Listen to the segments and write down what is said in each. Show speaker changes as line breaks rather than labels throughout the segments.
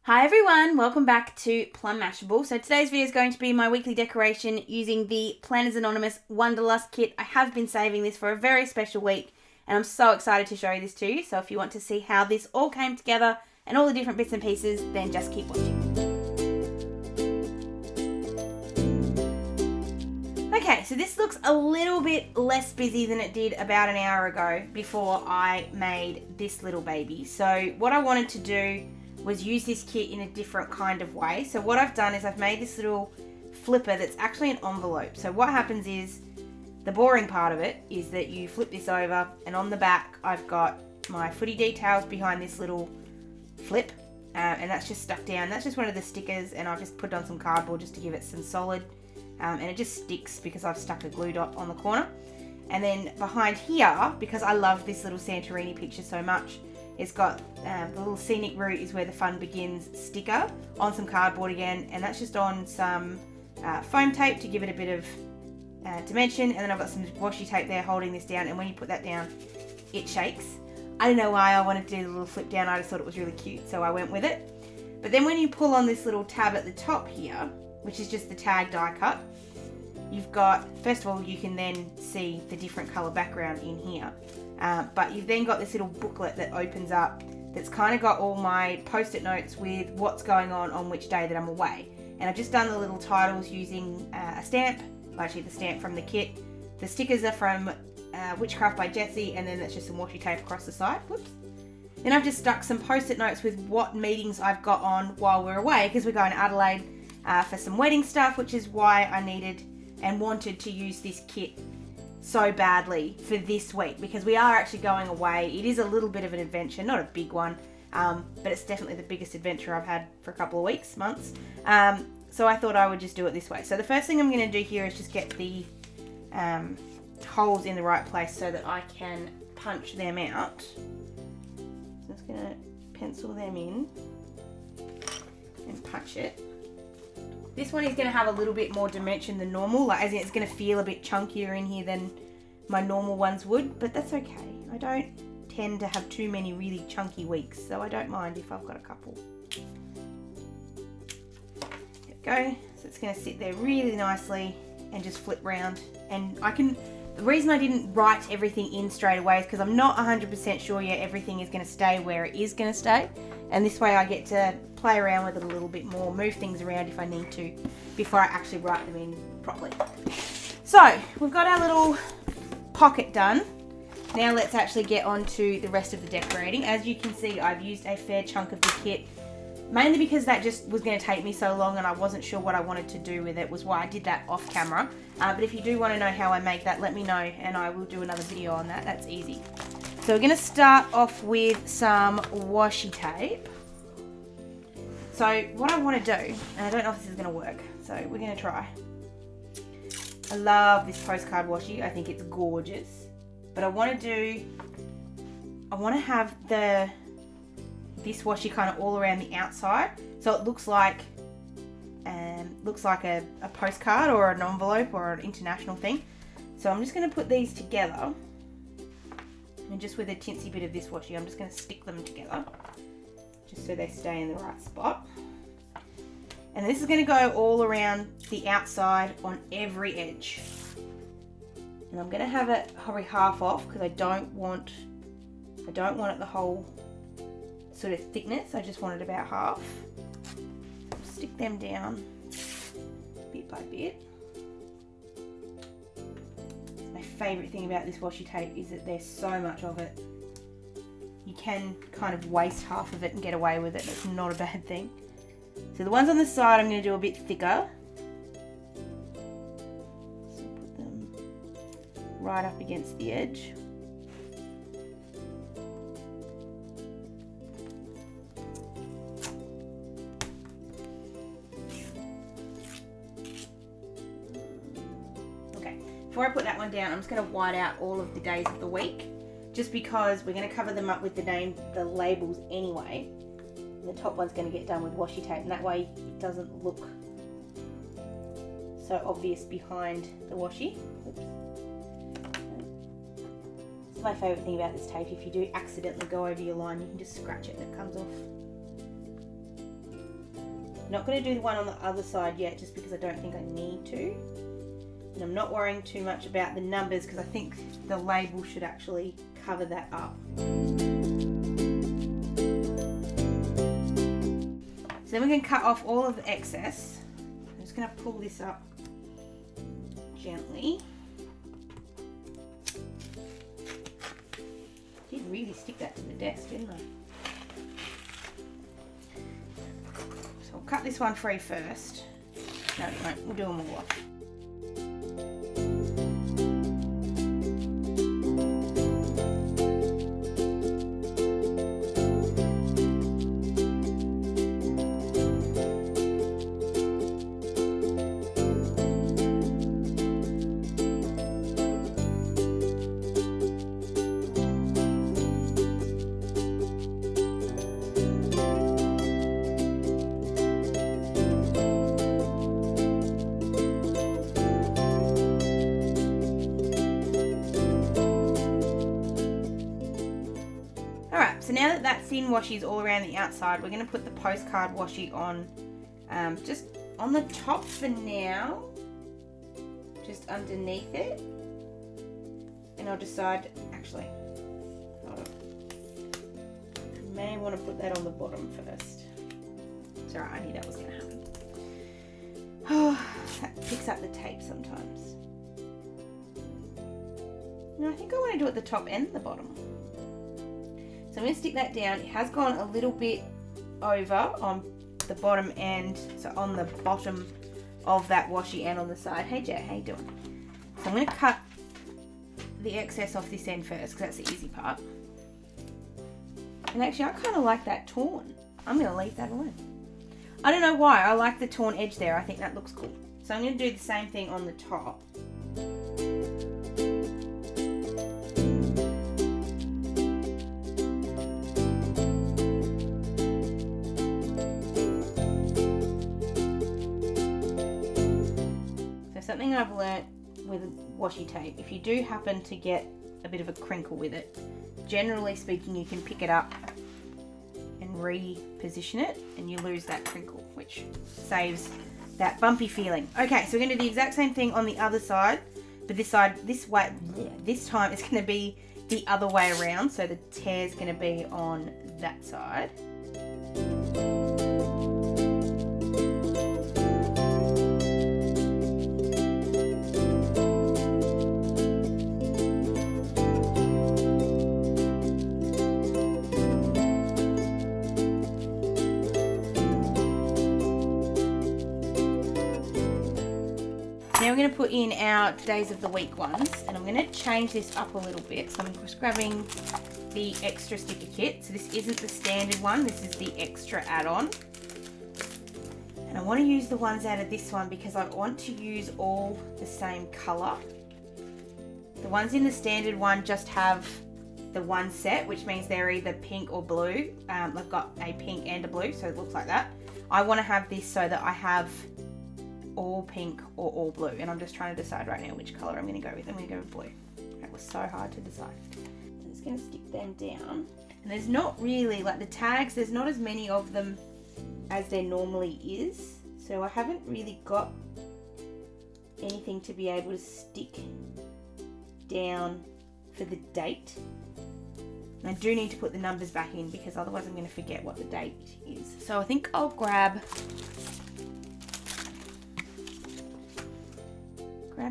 Hi everyone, welcome back to Plum Mashable. So today's video is going to be my weekly decoration using the Planners Anonymous Wanderlust Kit. I have been saving this for a very special week and I'm so excited to show you this to you. So if you want to see how this all came together and all the different bits and pieces, then just keep watching. Okay, so this looks a little bit less busy than it did about an hour ago before I made this little baby. So what I wanted to do was use this kit in a different kind of way. So what I've done is I've made this little flipper that's actually an envelope. So what happens is, the boring part of it is that you flip this over and on the back I've got my footy details behind this little flip and that's just stuck down. That's just one of the stickers and I've just put on some cardboard just to give it some solid and it just sticks because I've stuck a glue dot on the corner. And then behind here, because I love this little Santorini picture so much, it's got the little scenic route is where the fun begins sticker on some cardboard again, and that's just on some foam tape to give it a bit of dimension, and then I've got some washi tape there holding this down, and when you put that down it shakes. I don't know why I wanted to do the little flip down, I just thought it was really cute so I went with it. But then when you pull on this little tab at the top here, which is just the tag die cut, you've got, first of all you can then see the different colour background in here. But you've then got this little booklet that opens up that's kind of got all my post-it notes with what's going on which day that I'm away. And I've just done the little titles using a stamp, actually the stamp from the kit. The stickers are from Witchcraft by Jessi, and then that's just some washi tape across the side. Whoops. Then I've just stuck some post-it notes with what meetings I've got on while we're away, because we're going to Adelaide for some wedding stuff, which is why I needed and wanted to use this kit so badly for this week, because we are actually going away. It is a little bit of an adventure, not a big one, but it's definitely the biggest adventure I've had for a couple of weeks, months. So I thought I would just do it this way. So the first thing I'm going to do here is just get the holes in the right place so that I can punch them out. So I'm just going to pencil them in and punch it. This one is going to have a little bit more dimension than normal, like as in it's going to feel a bit chunkier in here than my normal ones would, but that's okay. I don't tend to have too many really chunky weeks, so I don't mind if I've got a couple. There we go. So it's going to sit there really nicely and just flip round. And I can, the reason I didn't write everything in straight away is because I'm not 100% sure yet everything is going to stay where it is going to stay. And this way I get to play around with it a little bit more, move things around if I need to, before I actually write them in properly. So we've got our little pocket done. Now let's actually get on to the rest of the decorating. As you can see, I've used a fair chunk of the kit, mainly because that just was going to take me so long and I wasn't sure what I wanted to do with it, was why I did that off camera. But if you do want to know how I make that, let me know and I will do another video on that. That's easy. So we're going to start off with some washi tape. So what I want to do, and I don't know if this is going to work, so we're going to try. I love this postcard washi. I think it's gorgeous. But I want to have this washi kind of all around the outside, so it looks like a postcard or an envelope or an international thing. So I'm just going to put these together, and just with a tinsy bit of this washi, I'm just going to stick them together, just so they stay in the right spot. And this is going to go all around the outside on every edge. And I'm going to have it probably half off because I don't want it the whole sort of thickness. I just want it about half. So I'll stick them down bit by bit. My favourite thing about this washi tape is that there's so much of it. You can kind of waste half of it and get away with it. It's not a bad thing. So the ones on the side I'm going to do a bit thicker. So put them right up against the edge. Okay, before I put that one down, I'm just going to white out all of the days of the week, just because we're going to cover them up with the labels anyway. The top one's going to get done with washi tape, and that way it doesn't look so obvious behind the washi. Oops. It's my favourite thing about this tape. If you do accidentally go over your line, you can just scratch it and it comes off. Not going to do the one on the other side yet, just because I don't think I need to. And I'm not worrying too much about the numbers because I think the label should actually cover that up. So then we're going to cut off all of the excess. I'm just going to pull this up gently. Did really stick that to the desk, didn't I? So I'll cut this one free first. No, we won't. We'll do them all off. So now that that thin washi is all around the outside, we're going to put the postcard washi on just on the top for now, just underneath it. And I'll decide, actually, hold on. I may want to put that on the bottom first. It's alright, I knew that was going to happen. Oh, that picks up the tape sometimes. No, I think I want to do it at the top and the bottom. So I'm going to stick that down. It has gone a little bit over on the bottom end, so on the bottom of that washi and on the side. Hey Jet, how you doing? So I'm going to cut the excess off this end first because that's the easy part. And actually I kind of like that torn. I'm going to leave that alone. I don't know why, I like the torn edge there. I think that looks cool. So I'm going to do the same thing on the top. Something I've learnt with washi tape, if you do happen to get a bit of a crinkle with it, generally speaking you can pick it up and reposition it and you lose that crinkle, which saves that bumpy feeling. Okay, so we're going to do the exact same thing on the other side, but this time it's going to be the other way around, so the tear is going to be on that side. Now we're going to put in our days of the week ones, and I'm going to change this up a little bit. So I'm just grabbing the extra sticker kit. So this isn't the standard one, this is the extra add-on. And I want to use the ones out of this one because I want to use all the same colour. The ones in the standard one just have the one set, which means they're either pink or blue. I've got a pink and a blue, so it looks like that. I want to have this so that I have all pink or all blue, and I'm just trying to decide right now which colour I'm going to go with. I'm going to go with blue. That was so hard to decide. I'm just going to stick them down, and there's not really, like the tags, there's not as many of them as there normally is, so I haven't really got anything to be able to stick down for the date. And I do need to put the numbers back in because otherwise I'm going to forget what the date is. So I think I'll grab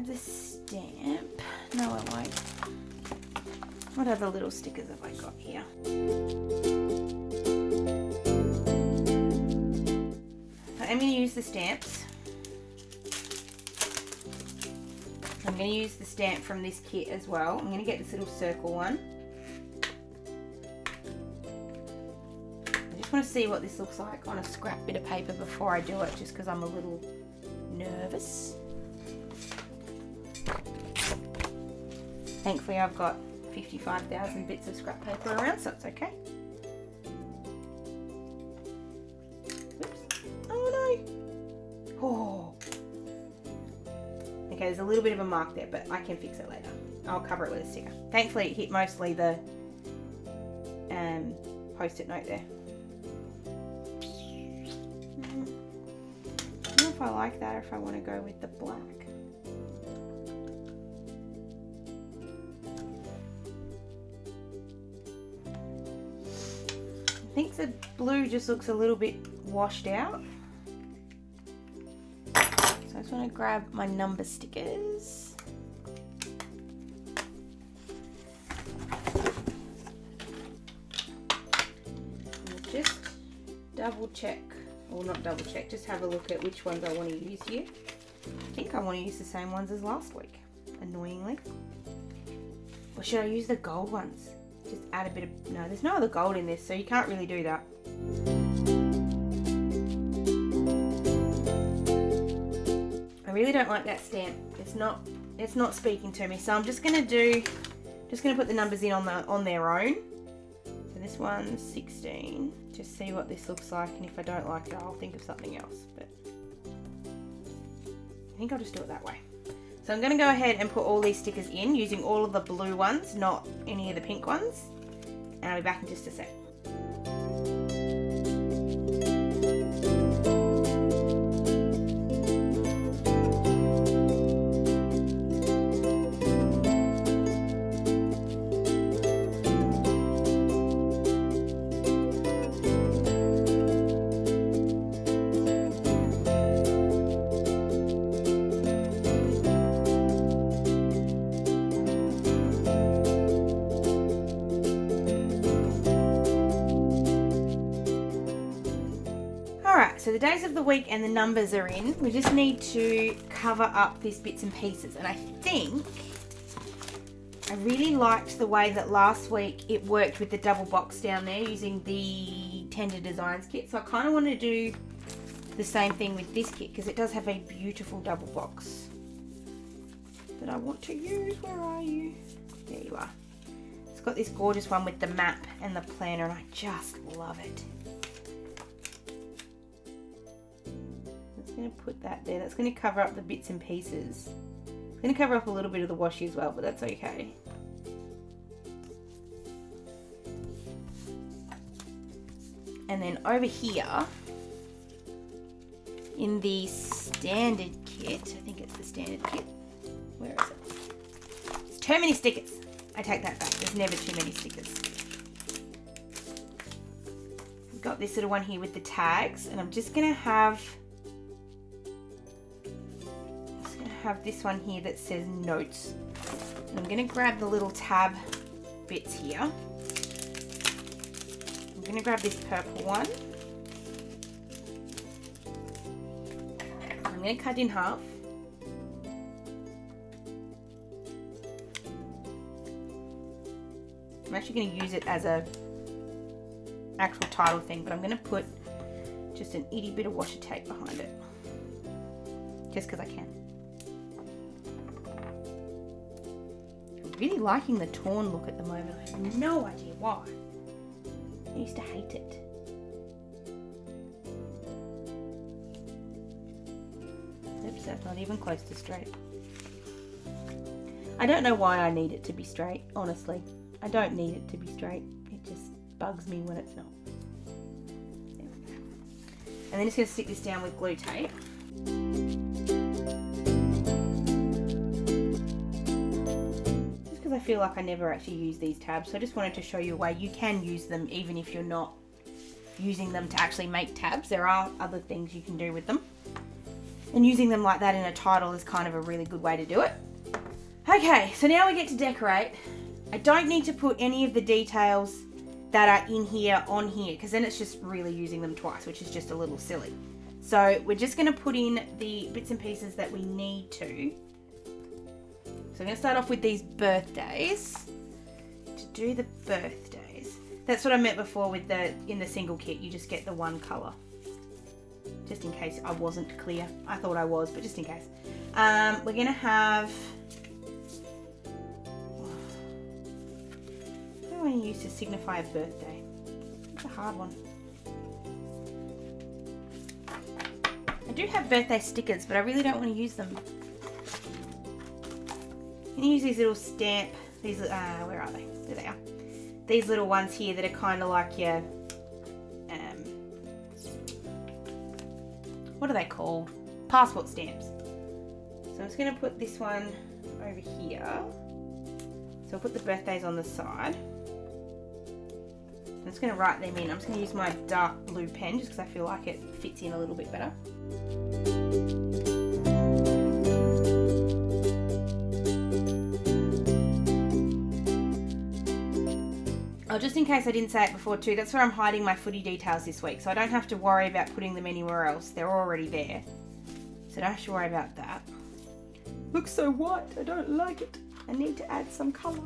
the stamp. No, I won't. What other little stickers have I got here? I'm going to use the stamps. I'm going to use the stamp from this kit as well. I'm going to get this little circle one. I just want to see what this looks like on a scrap bit of paper before I do it, just because I'm a little nervous. Thankfully I've got 55,000 bits of scrap paper around, so it's okay. Oops. Oh no! Oh. Okay, there's a little bit of a mark there, but I can fix it later. I'll cover it with a sticker. Thankfully it hit mostly the post-it note there. if I like that or if I want to go with the black. I think the blue just looks a little bit washed out. So I just want to grab my number stickers. And just double check, or not double check, just have a look at which ones I want to use here. I think I want to use the same ones as last week, annoyingly. Or should I use the gold ones? Just add a bit of, no, there's no other gold in this, so you can't really do that. I really don't like that stamp. It's not speaking to me. So I'm just gonna put the numbers in on their own. So this one's 16. Just see what this looks like, and if I don't like it, I'll think of something else. But I think I'll just do it that way. So I'm going to go ahead and put all these stickers in using all of the blue ones, not any of the pink ones. And I'll be back in just a sec. So the days of the week and the numbers are in. We just need to cover up these bits and pieces. And I think I really liked the way that last week it worked with the double box down there using the Tender Designs kit. So I kind of want to do the same thing with this kit because it does have a beautiful double box that I want to use. Where are you? There you are. It's got this gorgeous one with the map and the planner, and I just love it. Going to put that there. That's going to cover up the bits and pieces. It's going to cover up a little bit of the washi as well, but that's okay. And then over here in the standard kit, I think it's the standard kit. Where is it? It's too many stickers. I take that back. There's never too many stickers. We've got this little one here with the tags, and I'm just going to have this one here that says notes, and I'm going to grab the little tab bits here. I'm going to grab this purple one. I'm going to cut it in half. I'm actually going to use it as a actual title thing, but I'm going to put just an itty bit of washi tape behind it, just because I can. Really liking the torn look at the moment. I have no idea why. I used to hate it. Oops, that's not even close to straight. I don't know why I need it to be straight, honestly. I don't need it to be straight. It just bugs me when it's not. There we go. And then just going to stick this down with glue tape. I feel like I never actually use these tabs, so I just wanted to show you a way you can use them even if you're not using them to actually make tabs. There are other things you can do with them, and using them like that in a title is kind of a really good way to do it. Okay, so now we get to decorate. I don't need to put any of the details that are in here on here, because then it's just really using them twice, which is just a little silly. So we're just going to put in the bits and pieces that we need to. So I'm going to start off with these birthdays. To do the birthdays, that's what I meant before with in the single kit, you just get the one colour. Just in case I wasn't clear. I thought I was, but just in case. We're going to have... What do I want to use to signify a birthday? It's a hard one. I do have birthday stickers, but I really don't want to use them. You can use these little stamp, these, where are they? There they are. These little ones here that are kind of like your, what are they called? passport stamps. So I'm just going to put this one over here. So I'll put the birthdays on the side. I'm just going to write them in. I'm just going to use my dark blue pen just because I feel like it fits in a little bit better. Oh, just in case I didn't say it before too, that's where I'm hiding my footy details this week, so I don't have to worry about putting them anywhere else. They're already there. So I don't have to worry about that. Looks so white, I don't like it. I need to add some colour.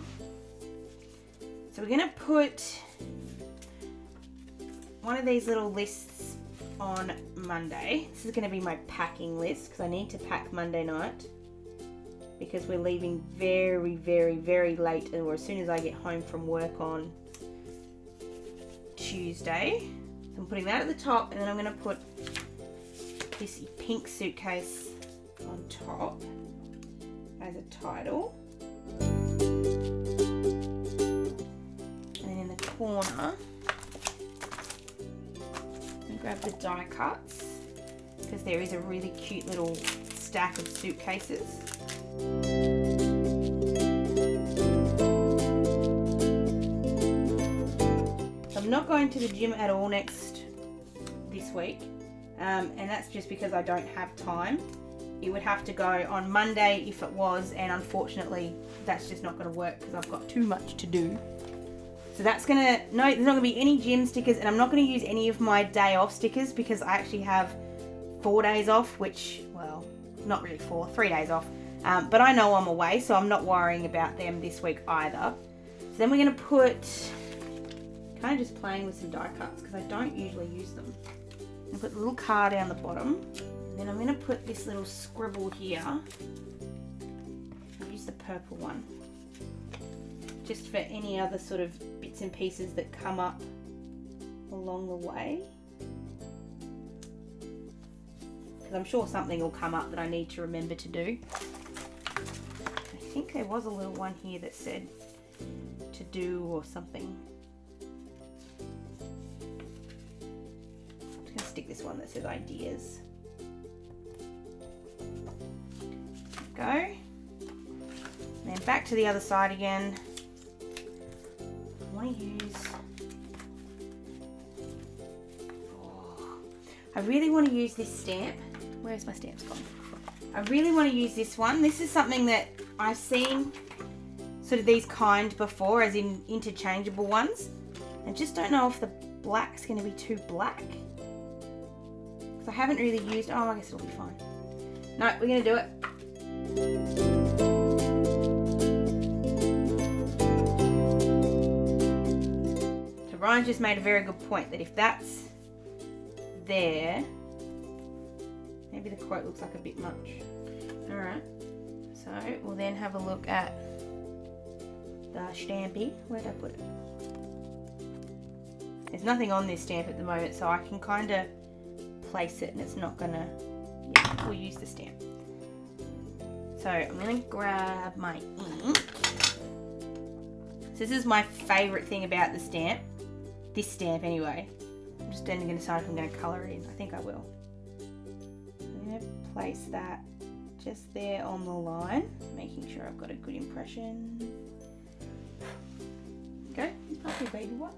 So we're gonna put one of these little lists on Monday. This is gonna be my packing list because I need to pack Monday night because we're leaving very, very, very late, or as soon as I get home from work on Tuesday. So I'm putting that at the top, and then I'm going to put this pink suitcase on top as a title. And then in the corner, I'm going to grab the die cuts because there is a really cute little stack of suitcases. I'm not going to the gym at all this week, and that's just because I don't have time. It would have to go on Monday if it was, and unfortunately that's just not going to work because I've got too much to do. So that's gonna, no, there's not going to be any gym stickers, and I'm not going to use any of my day off stickers because I actually have 4 days off, which, well, not really 4, 3 days off. But I know I'm away, so I'm not worrying about them this week either. So then we're going to put, kind of just playing with some die cuts because I don't usually use them. I'm going to put the little card down the bottom. And then I'm going to put this little scribble here. I'll use the purple one. Just for any other sort of bits and pieces that come up along the way. Because I'm sure something will come up that I need to remember to do. I think there was a little one here that said to do or something. I'm just going to stick this one that says ideas. Go. And then back to the other side again. I want to use... I really want to use this stamp. Where's my stamps gone? I really want to use this one. This is something that I've seen sort of these kind before, as in interchangeable ones. I just don't know if the black's going to be too black. Because I haven't really used... Oh, I guess it'll be fine. No, we're going to do it. So Ryan just made a very good point that if that's there, maybe the quote looks like a bit much. Alright, so we'll then have a look at the stampy. Where did I put it? There's nothing on this stamp at the moment, so I can kind of place it and it's not gonna, yeah, we'll use the stamp. So I'm gonna grab my ink. So this is my favorite thing about the stamp, this stamp anyway. I'm just then going to decide if I'm going to colour it in. I think I will. I'm going to place that just there on the line, making sure I've got a good impression. Okay, pass me baby wipe.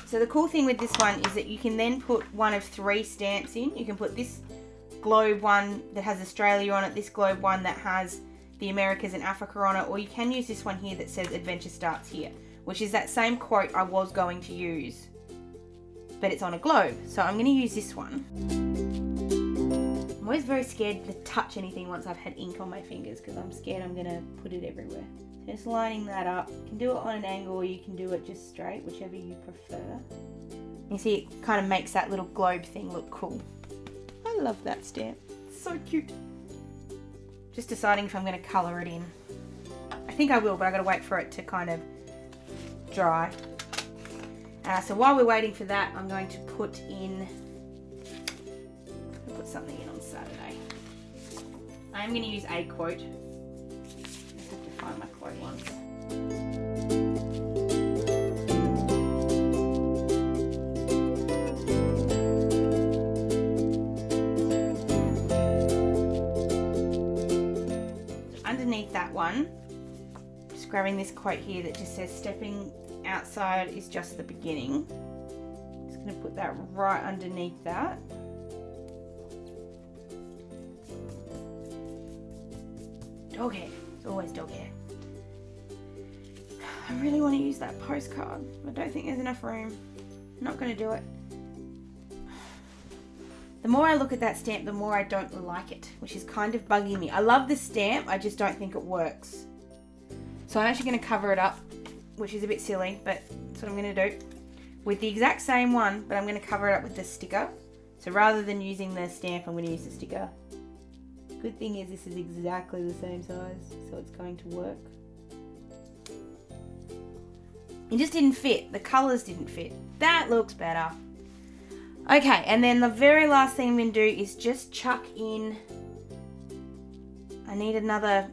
So the cool thing with this one is that you can then put one of 3 stamps in. You can put this globe one that has Australia on it, this globe one that has the Americas and Africa on it, or you can use this one here that says Adventure Starts Here, which is that same quote I was going to use, but it's on a globe. So I'm going to use this one. I'm always very scared to touch anything once I've had ink on my fingers because I'm scared I'm going to put it everywhere. So just lining that up. You can do it on an angle or you can do it just straight, whichever you prefer. You see it kind of makes that little globe thing look cool. I love that stamp. It's so cute. Just deciding if I'm going to colour it in. I think I will, but I've got to wait for it to kind of dry. So while we're waiting for that, I'm going to put something in on Saturday. I'm going to use a quote. I just have to find my quote once. one. Just grabbing this quote here that just says stepping outside is just the beginning. Just going to put that right underneath that. Dog hair. It's always dog hair. I really want to use that postcard. I don't think there's enough room. I'm not going to do it. The more I look at that stamp, the more I don't like it, which is kind of bugging me. I love the stamp, I just don't think it works. So I'm actually going to cover it up, which is a bit silly, but that's what I'm going to do. With the exact same one, but I'm going to cover it up with the sticker. So rather than using the stamp, I'm going to use the sticker. Good thing is this is exactly the same size, so it's going to work. It just didn't fit. The colours didn't fit. That looks better. Okay, and then the very last thing I'm going to do is just chuck in... I need another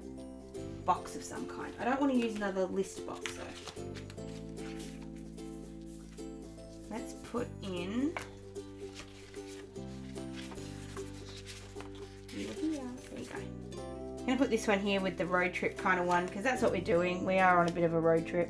box of some kind. I don't want to use another list box, so... Let's put in... There you go. I'm going to put this one here with the road trip kind of one, because that's what we're doing. We are on a bit of a road trip.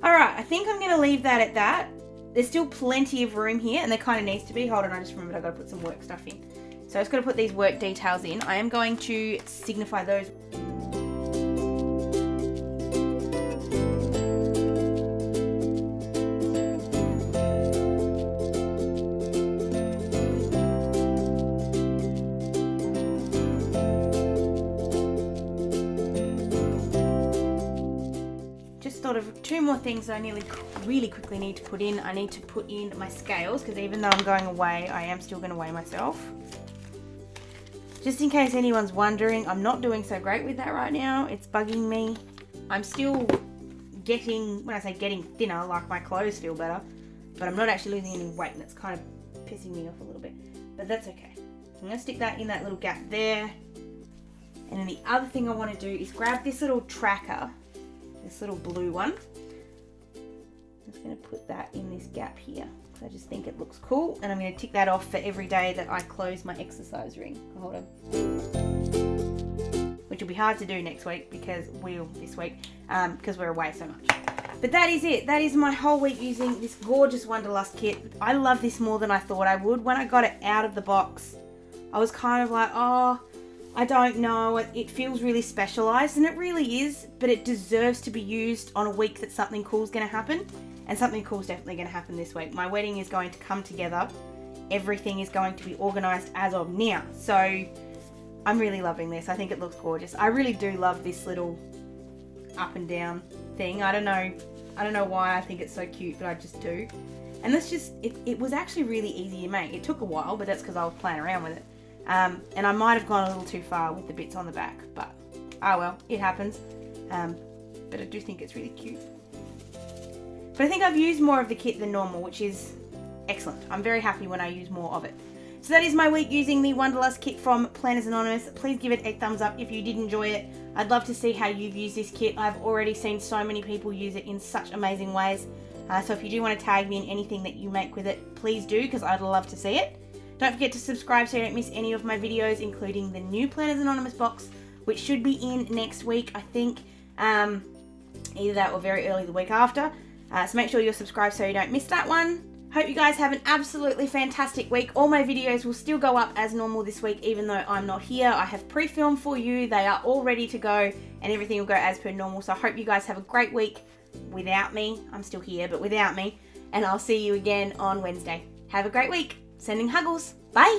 Alright, I think I'm going to leave that at that. There's still plenty of room here, and there kind of needs to be. Hold on, I just remembered I've got to put some work stuff in. So I just got to put these work details in. I am going to signify those. Two more things that I really quickly need to put in. I need to put in my scales, because even though I'm going away, I am still going to weigh myself. Just in case anyone's wondering, I'm not doing so great with that right now. It's bugging me. I'm still getting, when I say getting thinner, like my clothes feel better, but I'm not actually losing any weight, and it's kind of pissing me off a little bit. But that's okay. So I'm going to stick that in that little gap there. And then the other thing I want to do is grab this little tracker, this little blue one. I'm just going to put that in this gap here, because I just think it looks cool, and I'm going to tick that off for every day that I close my exercise ring. Hold on. Which will be hard to do next week, because this week, because we're away so much. But that is it. That is my whole week using this gorgeous Wanderlust kit. I love this more than I thought I would. When I got it out of the box, I was kind of like, oh, I don't know, it feels really specialised, and it really is, but it deserves to be used on a week that something cool is going to happen, and something cool is definitely going to happen this week. My wedding is going to come together. Everything is going to be organised as of now, so I'm really loving this. I think it looks gorgeous. I really do love this little up and down thing. I don't know why I think it's so cute, but I just do. And that's just, it was actually really easy to make. It took a while, but that's because I was playing around with it. And I might have gone a little too far with the bits on the back, but oh well, it happens. But I do think it's really cute. But I think I've used more of the kit than normal, which is excellent. I'm very happy when I use more of it. So that is my week using the Wanderlust kit from Planners Anonymous. Please give it a thumbs up if you did enjoy it. I'd love to see how you've used this kit. I've already seen so many people use it in such amazing ways. So if you do want to tag me in anything that you make with it, please do, because I'd love to see it. Don't forget to subscribe so you don't miss any of my videos, including the new Planners Anonymous box, which should be in next week, I think. Either that or very early the week after. So make sure you're subscribed so you don't miss that one. Hope you guys have an absolutely fantastic week. All my videos will still go up as normal this week, even though I'm not here. I have pre-filmed for you. They are all ready to go, and everything will go as per normal. So I hope you guys have a great week without me. I'm still here, but without me. And I'll see you again on Wednesday. Have a great week. Sending huggles. Bye.